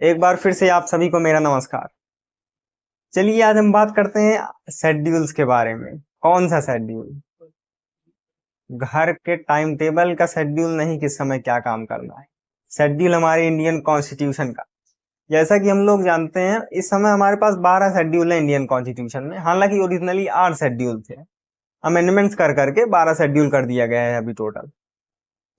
एक बार फिर से आप सभी को मेरा नमस्कार। चलिए आज हम बात करते हैं शेड्यूल्स के बारे में। कौन सा शेड्यूल? घर के टाइम टेबल का शेड्यूल नहीं, किस समय क्या काम करना है। शेड्यूल हमारे इंडियन कॉन्स्टिट्यूशन का। जैसा कि हम लोग जानते हैं इस समय हमारे पास 12 शेड्यूल है इंडियन कॉन्स्टिट्यूशन में। हालांकि ओरिजिनली 8 शेड्यूल थे, अमेंडमेंट्स कर करके 12 शेड्यूल कर दिया गया है अभी टोटल।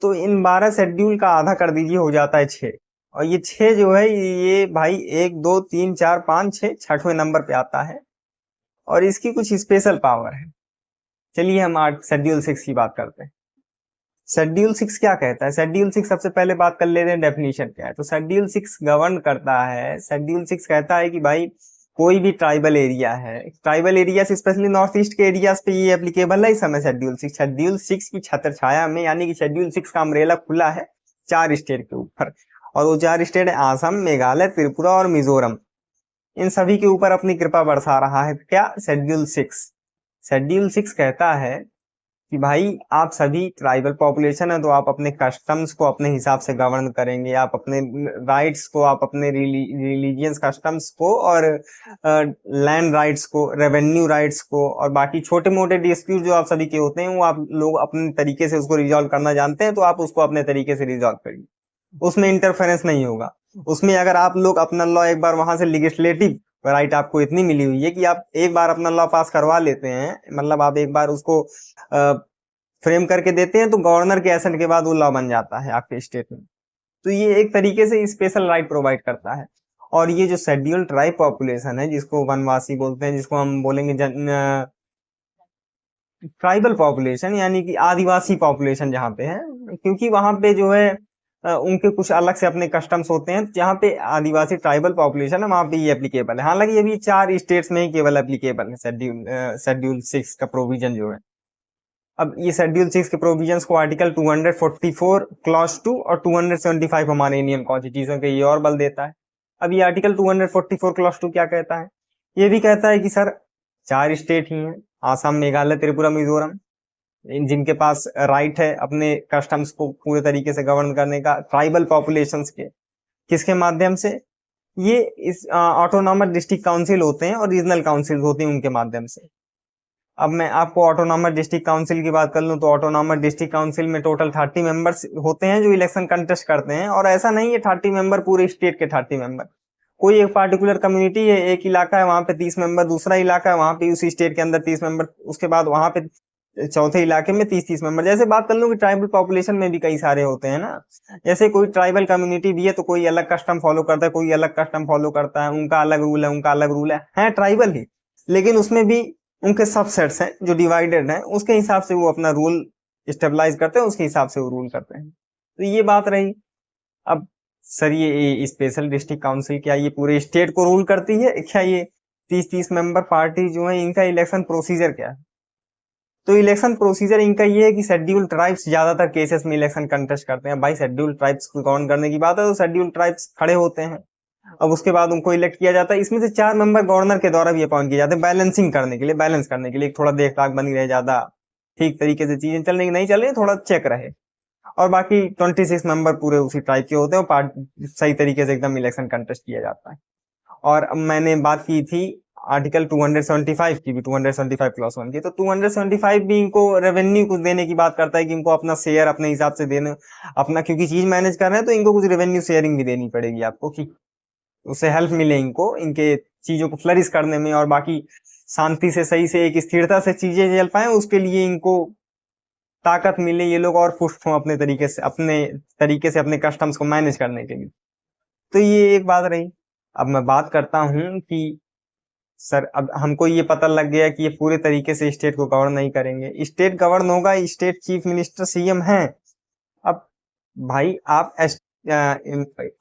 तो इन 12 शेड्यूल का आधा कर दीजिए, हो जाता है 6। और ये 6 जो है ये भाई 1 2 3 4 5 6 छठवें नंबर पे आता है और इसकी कुछ स्पेशल पावर है। चलिए हम आज शेड्यूल 6 की बात करते हैं। शेड्यूल 6 क्या कहता है? शेड्यूल 6 सबसे पहले बात कर लेते हैं डेफिनेशन क्या है। तो शेड्यूल 6 गवर्न करता है। शेड्यूल 6 कहता है कि भाई कोई भी ट्राइबल एरिया है, ट्राइबल एरिया से स्पेशली नॉर्थ ईस्ट के एरियाज पे ये एप्लीकेबल है इस समय शेड्यूल 6 की छत्र छाया में, यानी कि शेड्यूल 6 का अम्ब्रेला खुला है 4 स्टेट के ऊपर। और वो 4 स्टेट है आसम, मेघालय, त्रिपुरा और मिजोरम। इन सभी के ऊपर अपनी कृपा बरसा रहा है क्या? शेड्यूल 6। शेड्यूल 6 कहता है कि भाई आप सभी ट्राइबल पॉपुलेशन है तो आप अपने कस्टम्स को अपने हिसाब से गवर्न करेंगे, आप अपने राइट्स को, आप अपने रिलीजियस कस्टम्स को और लैंड राइट्स को, रेवेन्यू राइट्स को और बाकी छोटे मोटे डिस्प्यूट जो आप सभी के होते हैं वो आप लोग अपने तरीके से उसको रिजॉल्व करना जानते हैं, तो आप उसको अपने तरीके से रिजॉल्व करिए। उसमें इंटरफेरेंस नहीं होगा। उसमें अगर आप लोग अपना लॉ एक बार वहां से लेजिस्लेटिव राइट आपको इतनी मिली हुई है कि आप एक बार अपना लॉ पास करवा लेते हैं, मतलब आप एक बार उसको फ्रेम करके देते हैं तो गवर्नर के एसेंट के बाद वो लॉ बन जाता है आपके स्टेट में। तो ये एक तरीके से स्पेशल राइट प्रोवाइड करता है। और ये जो शेड्यूल ट्राइब पॉपुलेशन है, जिसको वनवासी बोलते हैं, जिसको हम बोलेंगे ट्राइबल पॉपुलेशन यानी कि आदिवासी पॉपुलेशन जहाँ पे है, क्योंकि वहां पे जो है उनके कुछ अलग से अपने कस्टम्स होते हैं। जहाँ पे आदिवासी ट्राइबल पॉपुलेशन है वहां पे ये एप्लीकेबल है। हालांकि ये भी 4 स्टेट्स में ही केवल एप्लीकेबल है शेड्यूल 6 का प्रोविजन जो है। अब ये शेड्यूल 6 के प्रोविजंस को आर्टिकल 244 क्लॉज 2 और 275 हमारे इंडियन कॉन्स्टिट्यूशन के ये और बल देता है। अब ये आर्टिकल 244 क्लॉज 2 क्या कहता है? ये भी कहता है कि सर 4 स्टेट ही हैं, आसाम, मेघालय, त्रिपुरा, मिजोरम, जिनके पास राइट है अपने कस्टम्स को पूरे तरीके से गवर्न करने का ट्राइबल पॉपुलेशंस के। किसके माध्यम से? ये इस ऑटोनॉमस डिस्ट्रिक्ट काउंसिल होते हैं और रीजनल काउंसिल होती हैं, उनके माध्यम से। अब मैं आपको ऑटोनॉमस डिस्ट्रिक्ट काउंसिल की बात कर लूं तो ऑटोनॉमस डिस्ट्रिक्ट काउंसिल में टोटल 30 मेंबर्स होते हैं जो इलेक्शन कंटेस्ट करते हैं। और ऐसा नहीं है 30 मेंबर पूरे स्टेट के 30 मेंबर, कोई एक पार्टिकुलर कम्युनिटी है, एक इलाका है वहां पे 30 मेंबर, दूसरा इलाका है वहां पे उसी स्टेट के अंदर 30 मेंबर, उसके बाद वहां पे चौथे इलाके में 30-30 मेंबर। जैसे बात कर लूं कि ट्राइबल पॉपुलेशन में भी कई सारे होते हैं ना, जैसे कोई ट्राइबल कम्युनिटी भी है तो कोई अलग कस्टम फॉलो करता है, कोई अलग कस्टम फॉलो करता है, उनका अलग रूल है, उनका अलग रूल है ट्राइबल ही, लेकिन उसमें भी उनके सबसेट्स हैं जो डिवाइडेड हैं, उसके हिसाब से वो अपना रूल स्टेबलाइज करते हैं, उसके हिसाब से वो रूल करते हैं। तो ये बात रही। अब सर ये स्पेशल डिस्ट्रिक्ट काउंसिल क्या ये पूरे स्टेट को रूल करती है क्या? ये 30-30 मेंबर पार्टी जो है इनका इलेक्शन प्रोसीजर क्या है? तो इलेक्शन प्रोसीजर इनका ये है कि शेड्यूल ट्राइब्स ज्यादातर केसेस में इलेक्शन कंटेस्ट करते हैं। भाई शेड्यूल ट्राइब्स को काउंट करने की बात है तो शेड्यूल ट्राइब्स खड़े होते हैं, अब उसके बाद उनको इलेक्ट किया जाता है। इसमें से 4 मेंबर गवर्नर के द्वारा भी अपॉइंट किए जाते हैं, बैलेंसिंग करने के लिए, बैलेंस करने के लिए, थोड़ा देख ताक बनी रहे, ज्यादा ठीक तरीके से चीजें चल रही नहीं चल रही, थोड़ा चेक रहे। और बाकी 26 मेंबर पूरे उसी टाइप के होते हैं, सही तरीके से एकदम इलेक्शन कंटेस्ट किया जाता है। और अब मैंने बात की थी आर्टिकल 275 की भी, 275+1 की, तो 275 भी इनको रेवेन्यू कुछ देने की बात करता है कि इनको अपना शेयर अपने हिसाब से देना, अपना क्योंकि चीज मैनेज कर रहे हैं तो इनको कुछ रेवेन्यू शेयरिंग भी देनी पड़ेगी आपको, कि उससे हेल्प मिले इनको इनके चीजों को फ्लरिश करने में, और बाकी शांति से सही से एक स्थिरता से चीजें चल पाए उसके लिए इनको ताकत मिले, ये लोग और पुष्ट हों अपने तरीके से अपने कस्टम्स को मैनेज करने के लिए। तो ये एक बात रही। अब मैं बात करता हूं कि सर अब हमको ये पता लग गया कि ये पूरे तरीके से स्टेट को गवर्न नहीं करेंगे। स्टेट गवर्न होगा, स्टेट चीफ मिनिस्टर सीएम है। अब भाई आप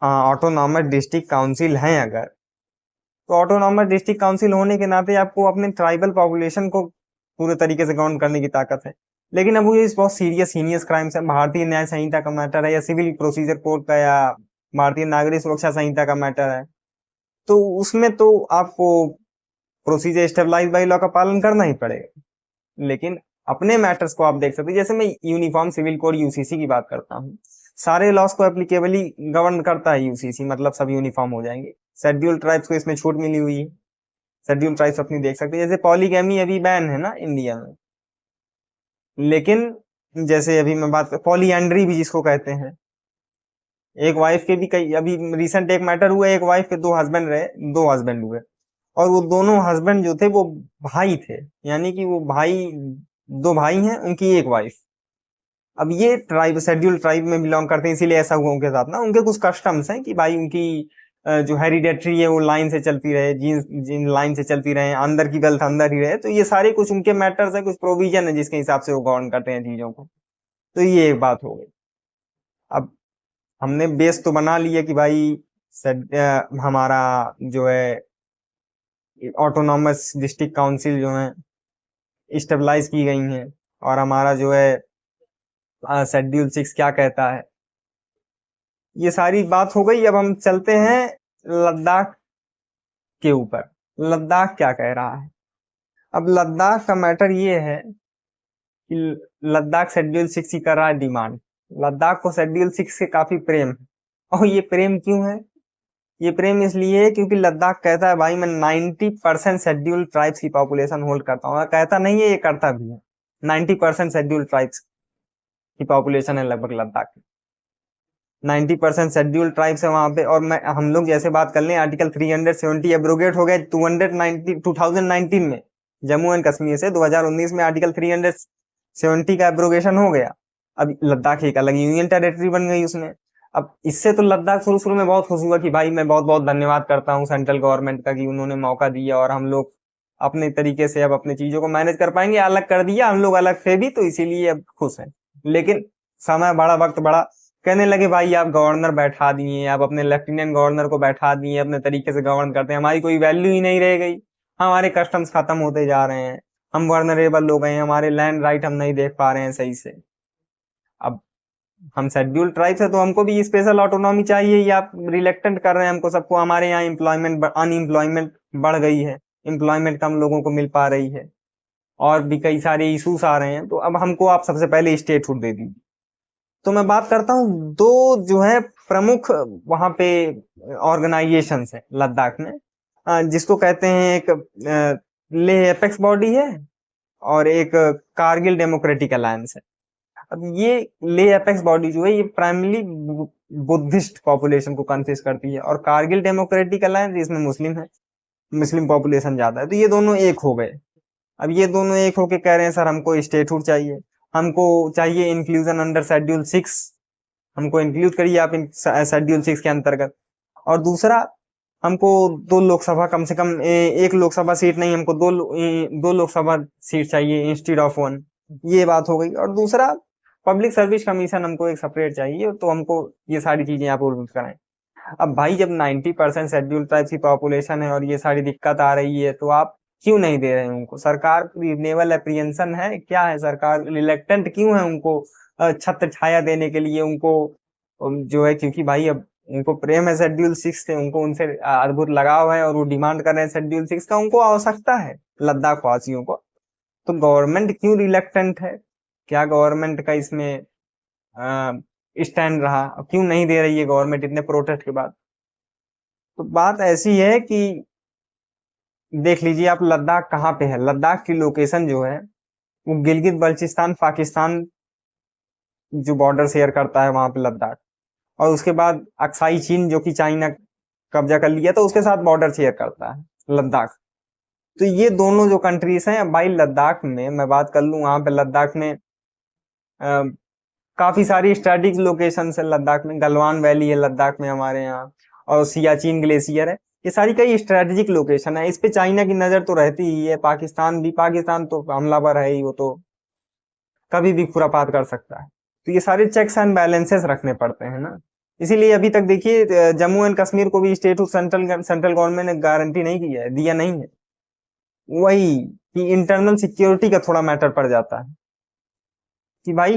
ऑटोनॉमस डिस्ट्रिक्ट काउंसिल हैं अगर, तो ऑटोनॉमस डिस्ट्रिक्ट काउंसिल होने के नाते आपको अपने ट्राइबल पॉपुलेशन को पूरे तरीके से गवर्न करने की ताकत है। लेकिन अब ये बहुत सीरियस हीनियस क्राइम्स है, भारतीय न्याय संहिता का मैटर है या सिविल प्रोसीजर कोड का या भारतीय नागरिक सुरक्षा संहिता का मैटर है, तो उसमें तो आपको प्रोसीजर स्टेबलाइज बाई लॉ का पालन करना ही पड़ेगा। लेकिन अपने मैटर्स को आप देख सकते हैं, जैसे मैं यूनिफॉर्म सिविल कोड यूसीसी की बात करता हूँ। सारे लॉस को एप्लीकेबली गवर्न करता है यूसीसी, मतलब सब यूनिफॉर्म हो जाएंगे। शेड्यूल ट्राइब्स को इसमें छूट मिली हुई है, शेड्यूल ट्राइब्स अपनी देख सकते हैं। जैसे पॉलीगैमी अभी बैन है ना इंडिया में, लेकिन जैसे अभी मैं बात पॉलीएंड्री भी जिसको कहते हैं, एक वाइफ के भी कई, अभी रिसेंट एक मैटर हुआ, एक वाइफ के दो हस्बैंड रहे, दो हस्बैंड हुए, और वो दोनों हस्बैंड जो थे वो भाई थे, यानी कि वो भाई, दो भाई हैं, उनकी एक वाइफ। अब ये ट्राइब शेड्यूल ट्राइब में बिलोंग करते हैं, इसीलिए ऐसा हुआ उनके साथ ना। उनके कुछ कस्टम्स हैं कि भाई उनकी जो हेरिडेटरी है वो लाइन से चलती रहे, जीन जीन लाइन से चलती रहे, अंदर की वेल्थ अंदर ही रहे। तो ये सारे कुछ उनके मैटर्स है, कुछ प्रोविजन है जिसके हिसाब से वो गवर्न करते हैं चीजों को। तो ये एक बात हो गई। अब हमने बेस तो बना लिया कि भाई हमारा जो है ऑटोनॉमस डिस्ट्रिक्ट काउंसिल जो है स्टेबलाइज की गई हैं, और हमारा जो है शेड्यूल 6 क्या कहता है, ये सारी बात हो गई। अब हम चलते हैं लद्दाख के ऊपर। लद्दाख क्या कह रहा है? अब लद्दाख का मैटर ये है कि लद्दाख शेड्यूल 6 ही कर रहा है डिमांड। लद्दाख को शेड्यूल 6 से काफी प्रेम है, और ये प्रेम क्यों है? ये प्रेम इसलिए है क्योंकि लद्दाख कहता है भाई मैं 90% शेड्यूल ट्राइब्स की पॉपुलेशन होल्ड करता हूँ। कहता नहीं है, ये करता भी है। 90% शेड्यूल ट्राइब्स की पॉपुलेशन है लगभग लद्दाख की, 90% शेड्यूल ट्राइब्स है वहां पे। और मैं हम लोग जैसे बात कर लें, आर्टिकल 370 एब्रोगेट हो गया 2019 में, जम्मू एंड कश्मीर से 2019 में आर्टिकल 370 का एब्रोगेशन हो गया। अब लद्दाख एक अलग यूनियन टेरिटरी बन गई उसमें। अब इससे तो लद्दाख शुरू शुरू में बहुत खुश हुआ कि भाई मैं बहुत बहुत धन्यवाद करता हूँ सेंट्रल गवर्नमेंट का कि उन्होंने मौका दिया और हम लोग अपने तरीके से अब अपने चीजों को मैनेज कर पाएंगे। अलग कर दिया हम लोग, अलग थे भी, तो इसीलिए अब खुश हैं। लेकिन समय बड़ा, वक्त बड़ा, कहने लगे भाई आप गवर्नर बैठा दिए, आप अपने लेफ्टिनेंट गवर्नर को बैठा दिए, अपने तरीके से गवर्न करते हैं, हमारी कोई वैल्यू ही नहीं रह गई, हमारे कस्टम्स खत्म होते जा रहे हैं, हम वर्नरेबल हो गए हैं, हमारे लैंड राइट हम नहीं देख पा रहे हैं सही से। अब हम शेड्यूल ट्राइब्स है तो हमको भी स्पेशल ऑटोनॉमी चाहिए, या आप रिलेक्टेंट कर रहे हैं हमको सबको। हमारे यहाँ एम्प्लॉयमेंट, अनएम्प्लॉयमेंट बढ़ गई है, एम्प्लॉयमेंट कम लोगों को मिल पा रही है, और भी कई सारे इशूज आ रहे हैं। तो अब हमको आप सबसे पहले स्टेटहुड दे दीजिए। तो मैं बात करता हूँ दो जो है प्रमुख वहां पे ऑर्गेनाइजेशन है लद्दाख में, जिसको कहते हैं, एक लेह एपेक्स बॉडी है और एक कारगिल डेमोक्रेटिक अलायंस है। अब ये लेह एपेक्स बॉडी जो है ये प्राइमरली बुद्धिस्ट पॉपुलेशन को कंसिस्ट करती है, और कारगिल डेमोक्रेटिक अलायंस इसमें मुस्लिम है, मुस्लिम पॉपुलेशन ज्यादा है। तो ये दोनों एक हो गए। अब ये दोनों एक होके कह रहे हैं सर हमको स्टेटहुड चाहिए, हमको चाहिए इंक्लूजन अंडर शेड्यूल 6, हमको इंक्लूड करिए आप शेड्यूल 6 के अंतर्गत। और दूसरा, हमको दो लोकसभा, कम से कम एक लोकसभा सीट नहीं, हमको दो लोकसभा सीट चाहिए इंस्टीड ऑफ वन। ये बात हो गई। और दूसरा, पब्लिक सर्विस कमीशन हमको एक सेपरेट चाहिए, तो हमको ये सारी चीजें आप उर्दू कराएं। अब भाई जब 90% शेड्यूल ट्राइब्स की पॉपुलेशन है और ये सारी दिक्कत आ रही है, तो आप क्यों नहीं दे रहे हैं उनको? सरकार रीजनेबल एप्रीहेंशन है क्या? है सरकार रिलेक्टेंट क्यों है उनको छत्र छाया देने के लिए उनको जो है? क्योंकि भाई अब उनको प्रेम है शेड्यूल 6 से, उनको उनसे अद्भुत लगाव है और वो डिमांड कर रहे हैं शेड्यूल 6 का, उनको आवश्यकता है लद्दाख वासियों को। तो गवर्नमेंट क्यों रिलेक्टेंट है? क्या गवर्नमेंट का इसमें स्टैंड रहा? क्यों नहीं दे रही है गवर्नमेंट इतने प्रोटेस्ट के बाद? तो बात ऐसी है कि देख लीजिए आप लद्दाख कहाँ पे है। लद्दाख की लोकेशन जो है वो गिलगित बल्चिस्तान पाकिस्तान जो बॉर्डर शेयर करता है वहां पे लद्दाख, और उसके बाद अक्साई चीन जो कि चाइना कब्जा कर लिया था उसके साथ बॉर्डर शेयर करता है लद्दाख। तो ये दोनों जो कंट्रीज हैं भाई, लद्दाख में मैं बात कर लूँ, वहां पे लद्दाख में काफी सारी स्ट्रेटेजिक लोकेशन है। लद्दाख में गलवान वैली है लद्दाख में हमारे यहाँ, और सियाचिन ग्लेशियर है। ये सारी कई स्ट्रेटेजिक लोकेशन है। इस पे चाइना की नजर तो रहती ही है, पाकिस्तान भी, पाकिस्तान तो हमलावर है ही, वो तो कभी भी खुरापात कर सकता है। तो ये सारे चेक्स एंड बैलेंसेस रखने पड़ते हैं ना। इसीलिए अभी तक देखिए जम्मू एंड कश्मीर को भी स्टेट सेंट्रल गवर्नमेंट ने गारंटी नहीं किया है, दिया नहीं है। वही कि इंटरनल सिक्योरिटी का थोड़ा मैटर पड़ जाता है कि भाई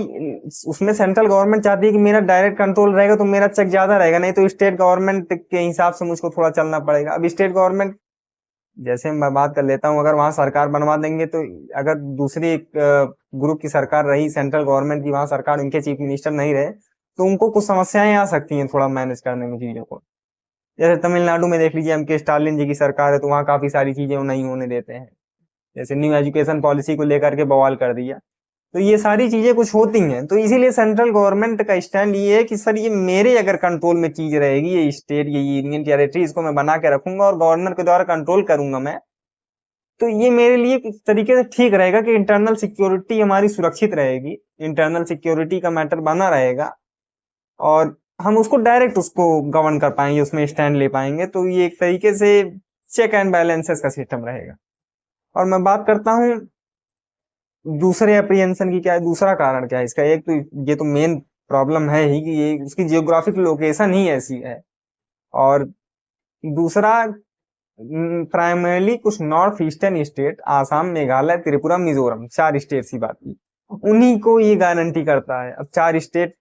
उसमें सेंट्रल गवर्नमेंट चाहती है कि मेरा डायरेक्ट कंट्रोल रहेगा तो मेरा चेक ज्यादा रहेगा, नहीं तो स्टेट गवर्नमेंट के हिसाब से मुझको थोड़ा चलना पड़ेगा। अब स्टेट गवर्नमेंट, जैसे मैं बात कर लेता हूँ, अगर वहां सरकार बनवा देंगे तो अगर दूसरी ग्रुप की सरकार रही सेंट्रल गवर्नमेंट की, वहां सरकार उनके चीफ मिनिस्टर नहीं रहे, तो उनको कुछ समस्याएं आ सकती हैं थोड़ा मैनेज करने में चीजों को। जैसे तमिलनाडु में देख लीजिए, M.K. स्टालिन जी की सरकार है, तो वहाँ काफी सारी चीजें वो नहीं होने देते हैं। जैसे न्यू एजुकेशन पॉलिसी को लेकर के बवाल कर दिया। तो ये सारी चीजें कुछ होती हैं, तो इसीलिए सेंट्रल गवर्नमेंट का स्टैंड ये है कि सर ये मेरे अगर कंट्रोल में चीज रहेगी, ये स्टेट, ये यूनियन टेरिटरी, इसको मैं बना के रखूंगा और गवर्नर के द्वारा कंट्रोल करूंगा मैं, तो ये मेरे लिए एक तरीके से ठीक रहेगा कि इंटरनल सिक्योरिटी हमारी सुरक्षित रहेगी, इंटरनल सिक्योरिटी का मैटर बना रहेगा और हम उसको डायरेक्ट उसको गवर्न कर पाएंगे, उसमें स्टैंड ले पाएंगे। तो ये एक तरीके से चेक एंड बैलेंसेस का सिस्टम रहेगा। और मैं बात करता हूँ दूसरे अप्रीहेंशन की, क्या है दूसरा कारण, क्या है इसका। एक तो ये तो मेन प्रॉब्लम है ही कि ये उसकी जियोग्राफिक लोकेशन ही ऐसी है, और दूसरा प्राइमरली कुछ north eastern state, Assam, Meghalaya, Tripura, Mizoram, 4 state की बात की, उन्हीं को ये गारंटी करता है। अब 4 स्टेट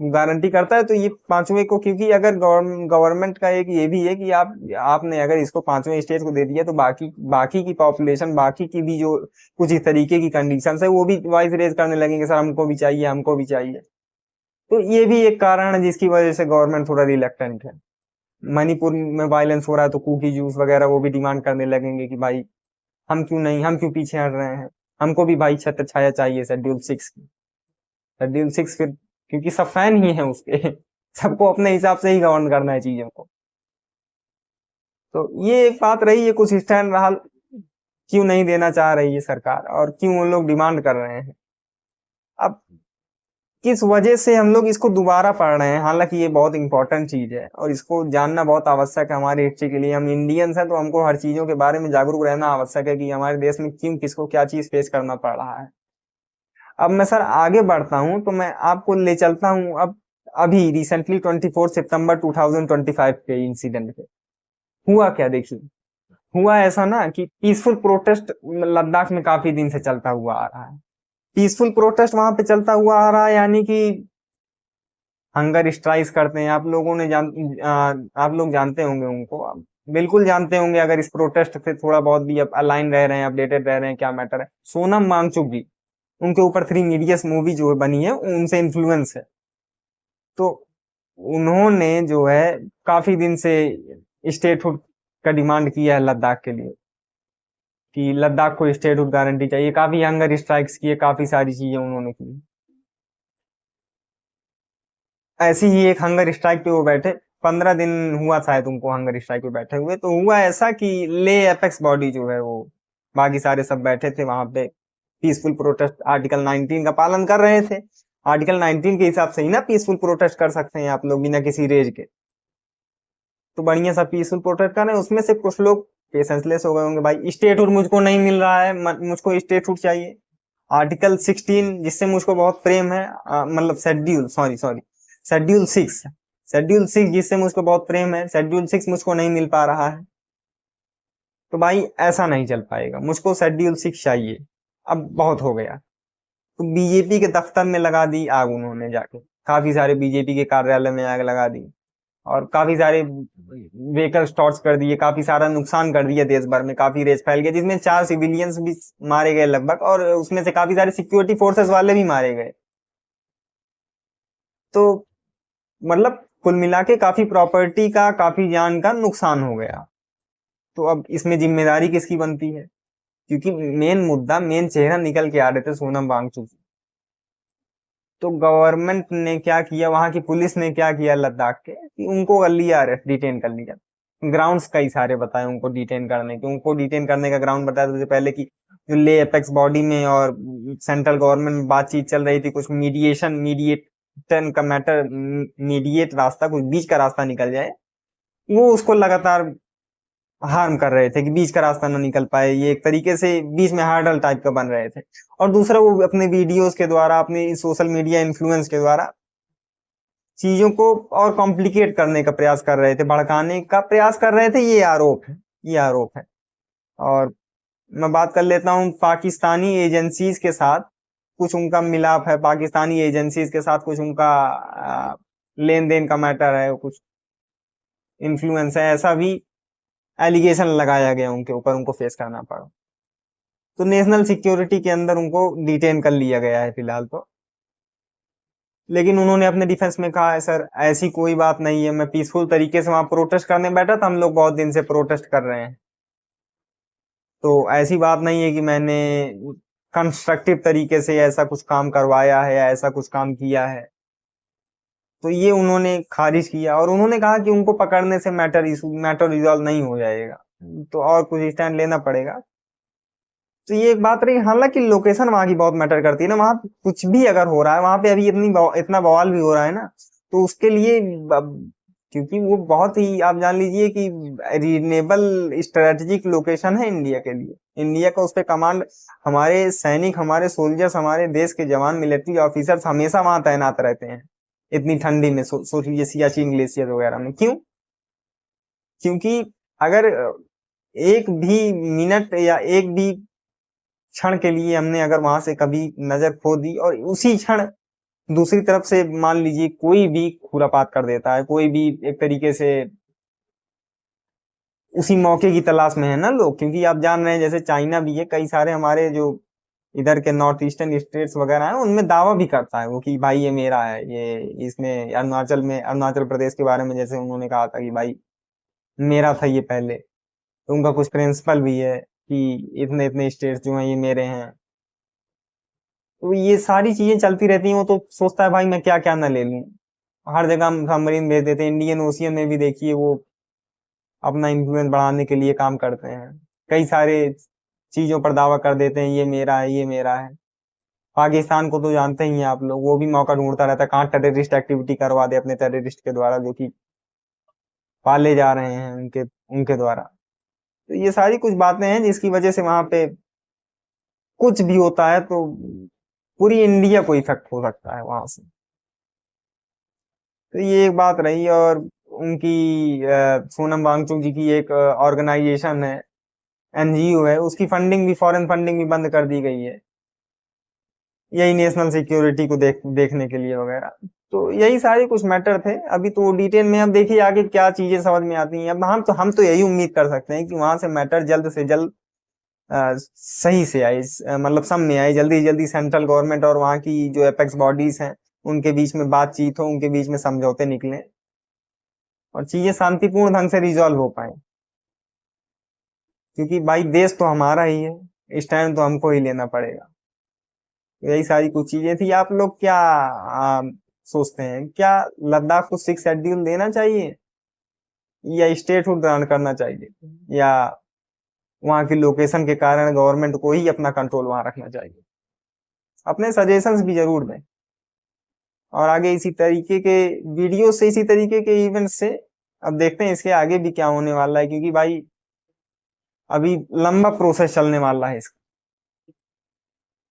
गारंटी करता है, तो ये पांचवें को, क्योंकि अगर गवर्नमेंट का एक ये भी है कि आपने अगर इसको पांचवें स्टेट को दे दिया, तो बाकी की पॉपुलेशन, बाकी की भी जो कुछ इस तरीके की कंडीशन है, वो भी वॉइस रेज करने लगेंगे, सर हमको भी चाहिए, हमको भी चाहिए। तो ये भी एक कारण है जिसकी वजह से गवर्नमेंट थोड़ा रिलक्टेंट है। मणिपुर में वायलेंस हो रहा है, तो कुकी जूस वगैरह वो भी डिमांड करने लगेंगे कि भाई हम क्यों नहीं, हम क्यों पीछे हट रहे हैं, हमको भी भाई छत्र छाया चाहिए शेड्यूल 6 की। शेड्यूल 6 फिर, क्योंकि सब फैन ही है उसके सबको अपने हिसाब से ही गवर्न करना है चीजों को। तो ये एक बात रही है, कुछ स्टैंड रहा क्यों नहीं देना चाह रही है सरकार, और क्यों वो लोग डिमांड कर रहे हैं। अब किस वजह से हम लोग इसको दोबारा पढ़ रहे हैं, हालांकि ये बहुत इंपॉर्टेंट चीज है और इसको जानना बहुत आवश्यक है हमारी हिस्ट्री के लिए। हम इंडियंस हैं, तो हमको हर चीजों के बारे में जागरूक रहना आवश्यक है कि हमारे देश में क्यों, किसको क्या चीज फेस करना पड़ रहा है। अब मैं सर आगे बढ़ता हूं, तो मैं आपको ले चलता हूं अब अभी रिसेंटली 24 सितंबर 2025 के इंसिडेंट पे। हुआ क्या, देखिए हुआ ऐसा ना कि पीसफुल प्रोटेस्ट लद्दाख में काफी दिन से चलता हुआ आ रहा है। पीसफुल प्रोटेस्ट वहां पे चलता हुआ आ रहा है, यानी कि हंगर स्ट्राइक्स करते हैं। आप लोग जानते होंगे उनको, आप बिल्कुल जानते होंगे अगर इस प्रोटेस्ट से थोड़ा बहुत भी अलाइन रह रहे हैं, अपडेटेड रह रहे हैं, क्या मैटर है। सोनम वांगचुक जी, उनके ऊपर 3 इडियट्स मूवी जो बनी है, उनसे इन्फ्लुएंस है। तो उन्होंने जो है काफी दिन से स्टेटहुड का डिमांड किया है लद्दाख के लिए, कि लद्दाख को स्टेटहुड गारंटी चाहिए। काफी हंगर स्ट्राइक्स किए, काफी सारी चीजें उन्होंने की। ऐसी ही एक हंगर स्ट्राइक पे वो बैठे, 15 दिन हुआ शायद उनको हंगर स्ट्राइक पे बैठे हुए। तो हुआ ऐसा कि ले एपेक्स बॉडी जो है वो, बाकी सारे सब बैठे थे वहां पे, पीसफुल प्रोटेस्ट आर्टिकल 19 का पालन कर रहे थे। आर्टिकल 19 के हिसाब से ही ना पीसफुल प्रोटेस्ट कर सकते हैं आप लोग, बिना किसी रेज के। तो बढ़िया सा पीसफुल प्रोटेस्ट कर रहे हैं, उसमें से कुछ लोग पेशेंसलेस हो गए होंगे, भाई स्टेटहुड मुझको नहीं मिल रहा है, मुझको स्टेटहुड चाहिए। आर्टिकल 16 जिससे मुझको बहुत प्रेम है, मतलब schedule, sorry sorry, schedule 6, schedule 6 जिससे मुझको बहुत प्रेम है, शेड्यूल 6 मुझको नहीं मिल पा रहा है। तो भाई ऐसा नहीं चल पाएगा, मुझको शेड्यूल 6 चाहिए। अब बहुत हो गया, तो बीजेपी के दफ्तर में लगा दी आग उन्होंने जाके, काफी सारे बीजेपी के कार्यालय में आग लगा दी, और काफी सारे व्हीकल टॉर्च कर दिए, काफी सारा नुकसान कर दिया देश भर में, काफी रेस फैल गया, जिसमें 4 सिविलियंस भी मारे गए लगभग, और उसमें से काफी सारे सिक्योरिटी फोर्सेस वाले भी मारे गए। तो मतलब कुल मिला के काफी प्रॉपर्टी का, काफी जान का नुकसान हो गया। तो अब इसमें जिम्मेदारी किसकी बनती है, क्योंकि मेन मुद्दा, मेन चेहरा निकल के आ रहे थे सोनम वांगचुक। तो गवर्नमेंट ने क्या किया, वहां की पुलिस ने क्या किया लद्दाख के, कि उनको कर लिया अरेस्ट, डिटेन कर लिया। ग्राउंड्स कई सारे बताए उनको डिटेन करने के, उनको डिटेन करने का ग्राउंड बताया सबसे पहले कि जो ले एपेक्स बॉडी में और सेंट्रल गवर्नमेंट में बातचीत चल रही थी, कुछ मीडिएशन का मैटर, मीडिएट रास्ता, कुछ बीच का रास्ता निकल जाए, वो उसको लगातार हार्म कर रहे थे कि बीच का रास्ता ना निकल पाए, ये एक तरीके से बीच में हार्डल टाइप का बन रहे थे। और दूसरा वो अपने वीडियोस के द्वारा, अपने सोशल मीडिया इन्फ्लुएंस के द्वारा चीजों को और कॉम्प्लिकेट करने का प्रयास कर रहे थे, भड़काने का प्रयास कर रहे थे, ये आरोप है, ये आरोप है। और मैं बात कर लेता हूँ पाकिस्तानी एजेंसीज के साथ, कुछ उनका मिलाप है, पाकिस्तानी एजेंसीज के साथ कुछ उनका लेन देन का मैटर है, कुछ इन्फ्लुएंस है, ऐसा भी एलिगेशन लगाया गया उनके ऊपर, उनको फेस करना पड़ा। तो नेशनल सिक्योरिटी के अंदर उनको डिटेन कर लिया गया है फिलहाल तो। लेकिन उन्होंने अपने डिफेंस में कहा है सर ऐसी कोई बात नहीं है, मैं पीसफुल तरीके से वहां प्रोटेस्ट करने बैठा था, हम लोग बहुत दिन से प्रोटेस्ट कर रहे हैं, तो ऐसी बात नहीं है कि मैंने कंस्ट्रक्टिव तरीके से ऐसा कुछ काम करवाया है या ऐसा कुछ काम किया है। तो ये उन्होंने खारिज किया और उन्होंने कहा कि उनको पकड़ने से मैटर रिजॉल्व नहीं हो जाएगा, तो और कुछ स्टैंड लेना पड़ेगा। तो ये एक बात रही। हालांकि लोकेशन वहां की बहुत मैटर करती है ना, वहां कुछ भी अगर हो रहा है वहां पे, अभी इतना बवाल भी हो रहा है ना, तो उसके लिए क्योंकि वो बहुत ही, आप जान लीजिए कि रीजनेबल स्ट्रेटेजिक लोकेशन है इंडिया के लिए। इंडिया का उस पे कमांड, हमारे सैनिक, हमारे सोल्जर्स, हमारे देश के जवान, मिलिट्री ऑफिसर्स हमेशा वहां तैनात रहते हैं इतनी ठंडी में। सोच लीजिए सियाचिन ग्लेशियर वगैरह में। क्यों? क्योंकि अगर एक भी मिनट या एक भी क्षण के लिए हमने अगर वहां से कभी नजर खो दी और उसी क्षण दूसरी तरफ से मान लीजिए कोई भी खुरापात कर देता है, कोई भी एक तरीके से, उसी मौके की तलाश में है ना लोग। क्योंकि आप जान रहे हैं जैसे चाइना भी है, कई सारे हमारे जो इधर के नॉर्थ ईस्टर्न स्टेट्स वगैरह हैं उनमें दावा भी करता है वो कि भाई ये मेरा है, ये इसमें अरुणाचल प्रदेश के बारे में जैसे उन्होंने कहा था कि भाई मेरा था ये पहले। तो उनका कुछ प्रिंसिपल भी है कि इतने इतने स्टेट्स जो हैं ये मेरे हैं। तो ये सारी चीजें चलती रहती हैं। वो तो सोचता है भाई मैं क्या क्या ना ले लूं। हर जगह हम सबमरीन भेज देते हैं। इंडियन ओशियन में भी देखिए वो अपना इन्फ्लुएंस बढ़ाने के लिए काम करते हैं। कई सारे चीजों पर दावा कर देते हैं ये मेरा है, ये मेरा है। पाकिस्तान को तो जानते ही हैं आप लोग, वो भी मौका ढूंढता रहता है कहाँ टेररिस्ट एक्टिविटी करवा दे अपने टेररिस्ट के द्वारा, जो कि पाले जा रहे हैं उनके उनके द्वारा। तो ये सारी कुछ बातें हैं जिसकी वजह से वहां पे कुछ भी होता है तो पूरी इंडिया को इफेक्ट हो सकता है वहां से। तो ये एक बात रही। और उनकी सोनम वांगचुक जी की एक ऑर्गेनाइजेशन है, एनजीओ है, उसकी फंडिंग भी, फॉरेन फंडिंग भी बंद कर दी गई है, यही नेशनल सिक्योरिटी को देखने के लिए वगैरह। तो यही सारे कुछ मैटर थे। अभी तो डिटेल में अब देखिए आगे क्या चीजें समझ में आती हैं। अब हम तो यही उम्मीद कर सकते हैं कि वहां से मैटर जल्द से जल्द सही से आए, मतलब सब में आए, जल्दी जल्दी सेंट्रल गवर्नमेंट और वहाँ की जो एपेक्स बॉडीज हैं उनके बीच में बातचीत हो, उनके बीच में समझौते निकले और चीजें शांतिपूर्ण ढंग से रिजॉल्व हो पाए। क्योंकि भाई देश तो हमारा ही है, स्टैंड तो हमको ही लेना पड़ेगा। तो यही सारी कुछ चीजें थी। आप लोग क्या सोचते हैं, क्या लद्दाख को 6 शेड्यूल देना चाहिए या स्टेटहुड ग्रांट करना चाहिए, या वहाँ की लोकेशन के कारण गवर्नमेंट को ही अपना कंट्रोल वहां रखना चाहिए? अपने सजेशंस भी जरूर दें। और आगे इसी तरीके के वीडियो से, इसी तरीके के इवेंट से अब देखते हैं इसके आगे भी क्या होने वाला है। क्योंकि भाई अभी लंबा प्रोसेस चलने वाला है इसका।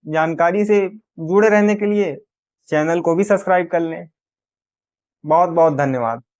जानकारी से जुड़े रहने के लिए चैनल को भी सब्सक्राइब कर लें। बहुत बहुत धन्यवाद।